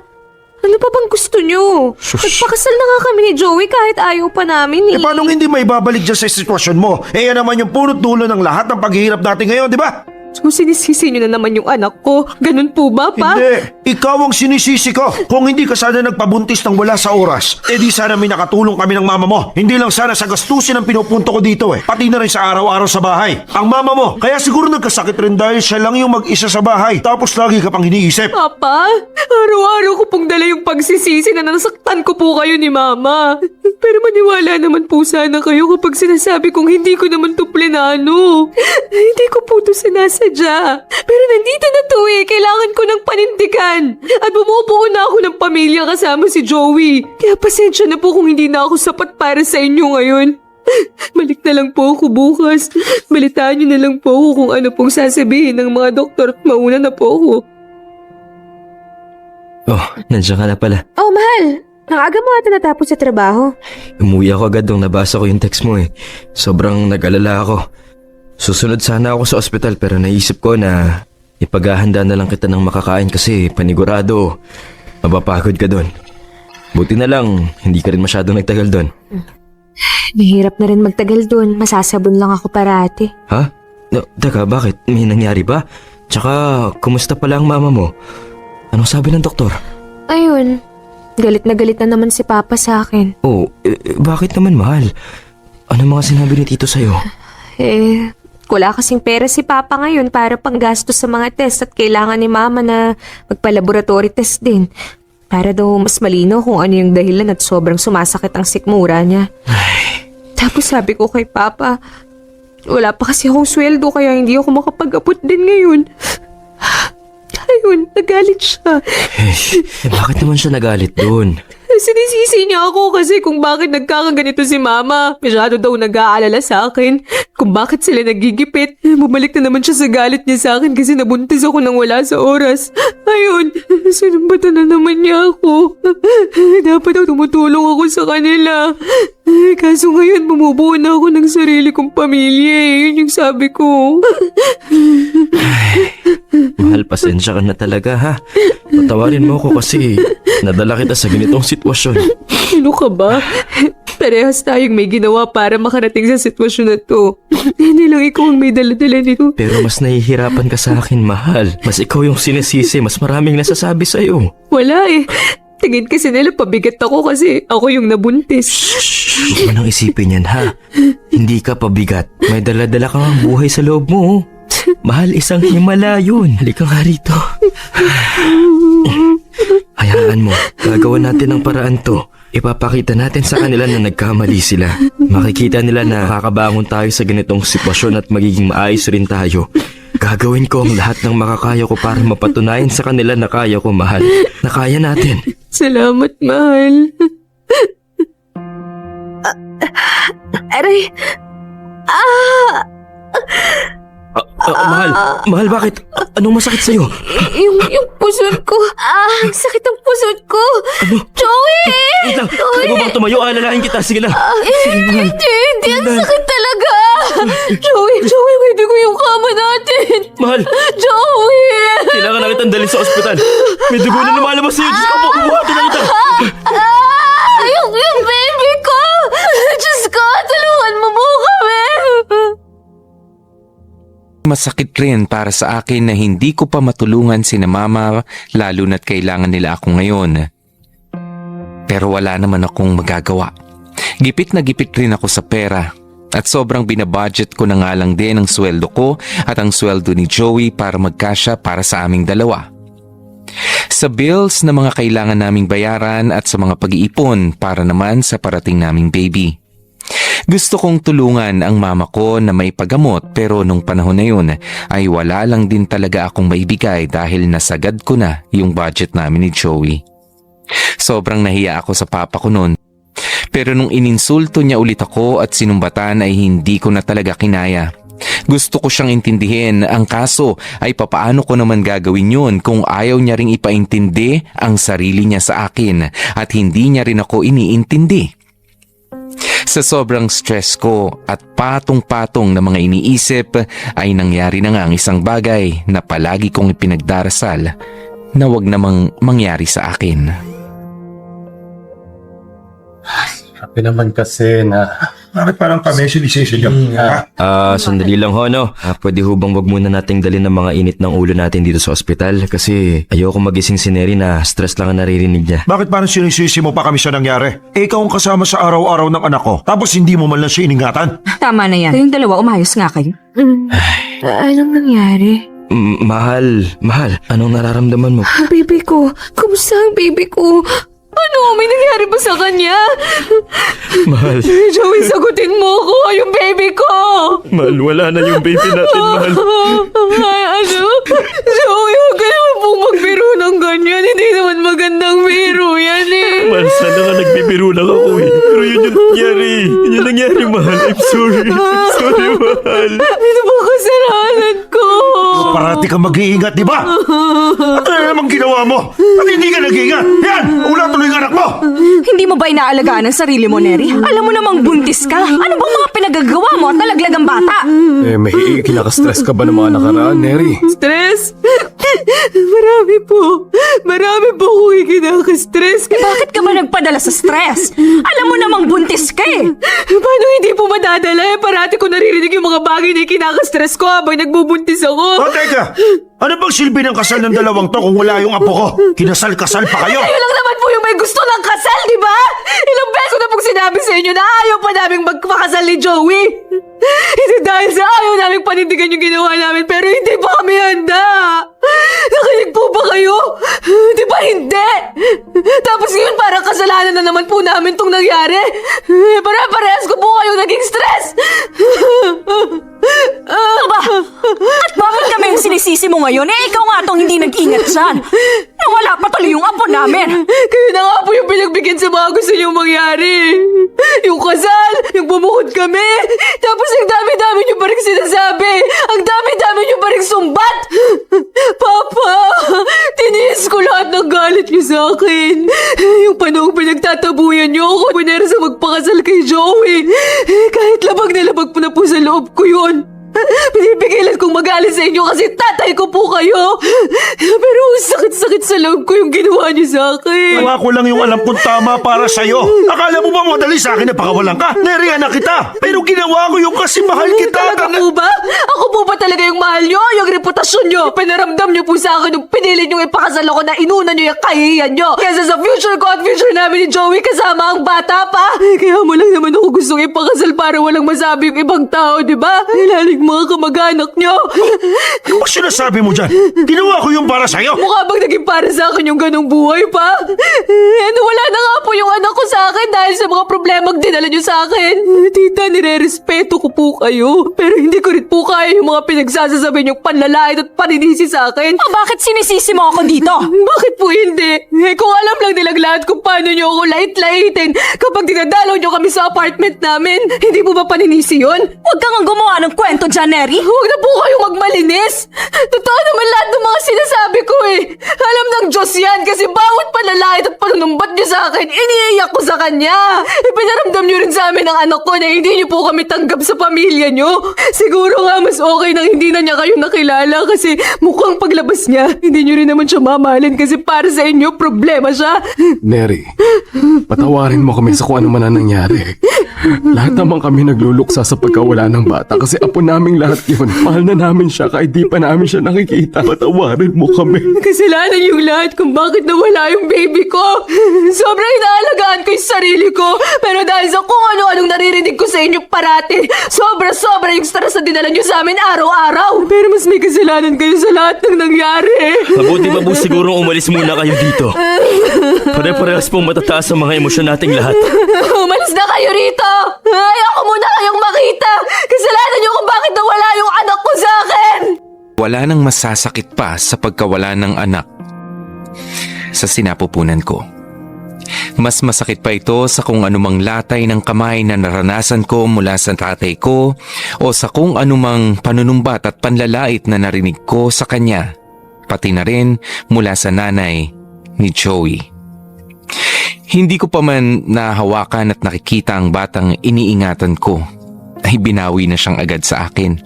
Ano pa bang gusto nyo? Sus. Nagpakasal na nga kami ni Joey kahit ayaw pa namin eh. Paano hindi may babalik dyan sa sitwasyon mo? Yan naman yung punot dulo ng lahat ng paghihirap natin ngayon, di ba? So sinisisi nyo na naman yung anak ko. Ganun po ba, Pa? Hindi. Ikaw ang sinisisi ko. Kung hindi ka sana nagpabuntis ng wala sa oras, di sana may nakatulong kami ng mama mo. Hindi lang sana sa gastusin ang pinupunto ko dito eh. Pati na rin sa araw-araw sa bahay. Ang mama mo, kaya siguro nagkasakit rin dahil siya lang yung mag-isa sa bahay. Tapos lagi ka pang iniisip. Papa, araw-araw ko pong dala yung pagsisisi na nasaktan ko po kayo ni Mama. Pero maniwala naman po sana kayo kapag sinasabi kong hindi ko naman to plinano. Hindi ko po to sinasadya. Pero nandito na to eh. Kailangan ko ng panindigan. At bumubuo na ako ng pamilya kasama si Joey. Kaya pasensya na po kung hindi na ako sapat para sa inyo ngayon. Balik na lang po ako bukas. Balitaan niyo na lang po ako kung ano pong sasabihin ng mga doktor at mauna na po ako. Oh, nandiyan ka na pala. Oh, mahal. Ang aga mo ata natapos sa trabaho. Umuwi ako agad nung nabasa ko yung text mo eh. Sobrang nag-alala ako. Susunod sana ako sa ospital pero naisip ko na ipaghahanda na lang kita ng makakain kasi panigurado mapapagod ka doon. Buti na lang, hindi ka rin masyadong nagtagal doon. Mahirap na rin magtagal doon. Masasabon lang ako parati. Ha? No, teka, bakit? May nangyari ba? Tsaka, kumusta pala ang mama mo? Anong sabi ng doktor? Ayun, galit na naman si Papa sa akin. Oh, bakit naman mahal? Ano mga sinabi ni Tito sa'yo? Wala kasing pera si Papa ngayon para panggastos sa mga test at kailangan ni Mama na magpa-laboratory test din. Para daw mas malino kung ano yung dahilan at sobrang sumasakit ang sikmura niya. Tapos sabi ko kay Papa, wala pa kasi akong sweldo kaya hindi ako makapag-abot din ngayon. Ayun, nagalit siya. Bakit naman siya nagalit doon? Sinisisi niya ako kasi kung bakit nagkakaganito si Mama. Masyado daw nag-aalala sa akin kung bakit sila nagigipit. Bumalik na naman siya sa galit niya sa akin kasi nabuntis ako nang wala sa oras. Ayun, sinumbatan na naman niya ako. Dapat daw tumutulong ako sa kanila. Kaso ngayon bumubuo na ako ng sarili kong pamilya. Yun yung sabi ko. Mahal, pasensya ka na talaga ha. Patawarin mo ako kasi nadala kita sa ganitong sitwasyon. Ano ka ba? Parehas tayong may ginawa para makarating sa sitwasyon na to. Hindi lang ikaw ang may dala-dala nito. Pero mas nahihirapan ka sa akin, mahal. Mas ikaw yung sinisisi, mas maraming nasasabi sa'yo. Wala eh. Tingin kasi nila pabigat ako kasi ako yung nabuntis. Huwag mo nang isipin yan ha. Hindi ka pabigat. May dala-dala kang ang buhay sa loob mo. Mahal, isang himala yun. Halika nga rito. Hayaan mo, gagawa natin ang paraan to. Ipapakita natin sa kanila na nagkamali sila. Makikita nila na kakabangon tayo sa ganitong sitwasyon at magiging maayos rin tayo. Gagawin ko ang lahat ng makakaya ko para mapatunayan sa kanila na kaya ko, mahal. Na kaya natin. Salamat, mahal. Aray! Mahal, bakit? Anong masakit sa'yo? Yung pusod ko. Ang sakit ang pusod ko. Ano? Joey! Wait lang, kaya mo bang tumayo? Alalahin kita, sige na. Hindi. Ang sakit talaga. Joey, pwede ko yung kama natin. Mahal, Joey! kailangan na kitang dalhin sa ospital. May dugo na lumalabas sa'yo. Diyos ko po, buhatin na kita. Yung baby ko! Diyos ko, tulungan mo po kami! Masakit rin para sa akin na hindi ko pa matulungan sina Mama lalo na't kailangan nila ako ngayon. Pero wala naman akong magagawa. Gipit na gipit rin ako sa pera at sobrang binabudget ko na nga lang din ang sweldo ko at ang sweldo ni Joey para magkasya para sa aming dalawa. Sa bills na mga kailangan naming bayaran at sa mga pag-iipon para naman sa parating naming baby. Gusto kong tulungan ang mama ko na may paggamot pero nung panahon na yun ay wala lang din talaga akong maibigay dahil nasagad ko na yung budget namin ni Joey. Sobrang nahiya ako sa papa ko noon. Pero nung ininsulto niya ulit ako at sinumbatan ay hindi ko na talaga kinaya. Gusto ko siyang intindihin, ang kaso ay papaano ko naman gagawin yun kung ayaw niya ring ipaintindi ang sarili niya sa akin at hindi niya rin ako iniintindi. Sa sobrang stress ko at patong-patong na mga iniisip ay nangyari na nga ang isang bagay na palagi kong ipinagdarasal na wag namang mangyari sa akin. Sabi naman kasi na... Bakit parang kami sinisisigaw? Sandali lang ho, no? Pwede ho bang wag muna nating dalhin ng mga init ng ulo natin dito sa ospital? Kasi ayoko magising si Neri na stress lang ang naririnig niya. Bakit parang sinisisi mo pa kami sa nangyari? Ikaw ang kasama sa araw-araw ng anak ko. Tapos hindi mo man lang siya iningatan. Tama na yan. Kayong dalawa, umayos nga kayo. Anong nangyari? Mahal, anong nararamdaman mo? Baby ko, kumusta ang baby ko? Ano? May nangyari ba sa kanya? Mahal, Joey, sagutin mo ko! Yung baby ko! mahal, wala na yung baby natin, mahal. Ay, ano? Joey, huwag ka naman pong magbiro ng ganyan. Hindi naman magandang biro yan eh. Mahal, sana nga nagbibiro lang ako eh. Pero yun yung nangyari. Yun yung nangyari, mahal. I'm sorry. I'm sorry, mahal. Ano ba kasalanan ko? Parati ka mag-iingat, di ba? Ano na namang ginawa mo? At hindi ka nag-iingat. Yan! Ula tuloy ang anak mo! Hindi mo ba inaalagaan ang sarili mo, Neri? Alam mo namang buntis ka. Ano bang mga pinagagawa mo at nalaglag ang bata? May kinaka-stress ka ba ng mga nakaraan, Neri? Stress? Marami po. Marami po akong ikinaka-stress. Bakit ka ba nagpadala sa stress? Alam mo namang buntis ka eh. Paano hindi po madadala? Parati ko naririnig yung mga bagay na ikinaka-stress ko habang nagbubuntis ako. Teka! Ano bang silbi ng kasal ng dalawang to kung wala yung apo ko? Kinasal-kasal pa kayo! Kayo lang naman po yung may gusto ng kasal, di ba? Ilang beses ko na pong sinabi sa inyo na ayaw pa naming magpakasal ni Joey. Hindi dahil sa ayaw naming panindigan yung ginawa namin, pero hindi pa kami handa. Nakinig po ba kayo? Di ba hindi? Tapos ngayon parang kasalanan na naman po namin tong nangyari. Parehas ko po kayo naging stress. Aba, at bakit kami yung sinisisi mo ngayon? Ikaw nga tong hindi nag-ingat dyan. Nawala pa tuloy yung apo namin. Kayo na nga po yung pinagbigyan sa mga gusto niyong mangyari. Yung kasal, yung bumukod kami. Tapos ang dami-dami niyo pa rin sinasabi. Ang dami-dami niyo pa rin sumbat. Papa, tiniis ko lahat ng galit niyo sa akin. Yung panahong pinagtatabuyan niyo ako, pinera sa magpakasal kay Joey. Kahit labag na labag po na po sa loob ko yun. Pinipigilan kong magalit sa inyo kasi tatay ko po kayo. Pero sakit-sakit sa loob ko yung ginawa niyo sa akin. Gawa ko lang yung alam kong tama para sa'yo. Akala mo ba madali sa akin na pakawalan ka? Neriyan na kita. Pero ginawa ko yung kasi mahal kita. Talaga po ba? Ako po ba talaga yung mahal niyo? Yung reputasyon niyo? Pinaramdam niyo po sa akin nung pinilit niyo ipakasal ako na inuna niyo yung kahihiyan niyo. Kesa sa future ko at future namin ni Joey kasama ang bata pa. Kaya mo lang naman ako gustong ipakasal para walang masabi yung ibang tao, di ba? Ilaling mga kamag-anak niyo. Ano ba sinasabi mo dyan? Ginawa ko yung para sa'yo. Mukha bang naging para sa akin yung ganong buhay pa? Wala na nga po yung anak ko sa akin dahil sa mga problemang dinala niyo sa akin. Tita, nire-respeto ko po kayo. Pero hindi ko rin po kaya yung mga pinagsasasabi niyong panlalait at paninisi sa akin. O bakit sinisisi mo ako dito? Bakit po hindi? Kung alam lang nilang lahat kung paano niyo ako lait-laitin kapag dinadalaw niyo kami sa apartment namin, hindi po ba paninisi yun? Huwag kang gumawa ng kwento dyan, Neri. Huwag na po kayong magmalinis. Totoo naman lahat ng mga sinasabi ko eh. Alam ng Diyos yan kasi bawat panlalait at panunumbat niyo sa akin, iniiyak ko sa kanya. Ipinaramdam niyo rin sa amin ang anak ko na hindi niyo po kami tanggap sa pamilya niyo. Siguro nga mas okay nang hindi na niya kayo nakilala kasi mukhang paglabas niya, hindi niyo rin naman siya mamahalin kasi para sa inyo problema siya. Neri, patawarin mo kami sa kung ano man ang nangyari. Lahat naman kami nagluluksa sa pagkawala ng bata kasi apo naming lahat yun. Mahal na namin siya kahit di pa namin siya nakikita. Patawarin mo kami. Kasalanan yung lahat kung bakit nawala yung baby ko. Sobrang inaalagaan ko yung sarili ko. Pero dahil sa kung ano-anong naririnig ko sa inyo parati, sobra-sobra yung stress na dinala nyo sa amin araw-araw. Pero mas may kasalanan kayo sa lahat ng nangyari. Mabuti ba po siguro umalis muna kayo dito? Pare-parehas pong matataas ang mga emosyon nating lahat. Umalis na kayo rito. Ayoko muna kayong makita. Kasalanan nyo kung bakit nawala yung anak ko sa akin. Wala nang masasakit pa sa pagkawala ng anak sa sinapupunan ko. Mas masakit pa ito sa kung anumang latay ng kamay na naranasan ko mula sa tatay ko o sa kung anumang panunumbat at panlalait na narinig ko sa kanya, pati na rin mula sa nanay ni Joey. Hindi ko pa man nahawakan at nakikita ang batang iniingatan ko ay binawi na siyang agad sa akin.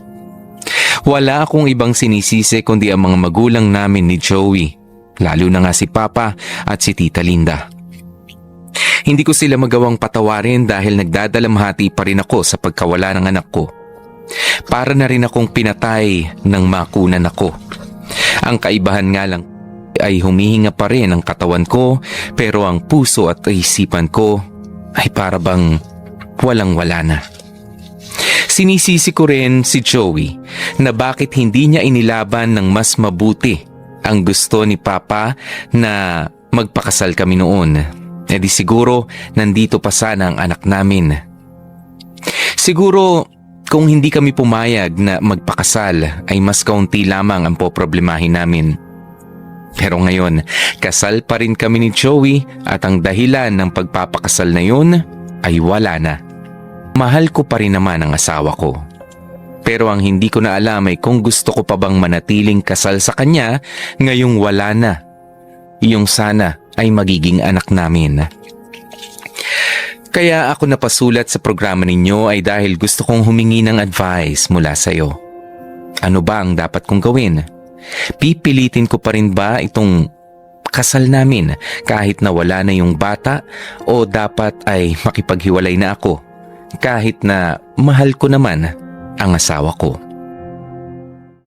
Wala akong ibang sinisisi kundi ang mga magulang namin ni Joey, lalo na nga si Papa at si Tita Linda. Hindi ko sila magawang patawarin dahil nagdadalamhati pa rin ako sa pagkawala ng anak ko. Para na rin akong pinatay nang makunan ako. Ang kaibahan nga lang ay humihinga pa rin ang katawan ko pero ang puso at isipan ko ay para bang walang-wala na. Sinisisi ko rin si Joey na bakit hindi niya inilaban ng mas mabuti ang gusto ni Papa na magpakasal kami noon. E di siguro nandito pa sana ang anak namin. Siguro kung hindi kami pumayag na magpakasal ay mas kaunti lamang ang poproblemahin namin. Pero ngayon, kasal pa rin kami ni Joey at ang dahilan ng pagpapakasal na yun ay wala na. Mahal ko pa rin naman ang asawa ko. Pero ang hindi ko na alam ay kung gusto ko pa bang manatiling kasal sa kanya ngayong wala na. Yung sana ay magiging anak namin. Kaya ako napasulat sa programa ninyo ay dahil gusto kong humingi ng advice mula sa iyo. Ano ba ang dapat kong gawin? Pipilitin ko pa rin ba itong kasal namin kahit na wala na yung bata o dapat ay makipaghiwalay na ako kahit na mahal ko naman ang asawa ko?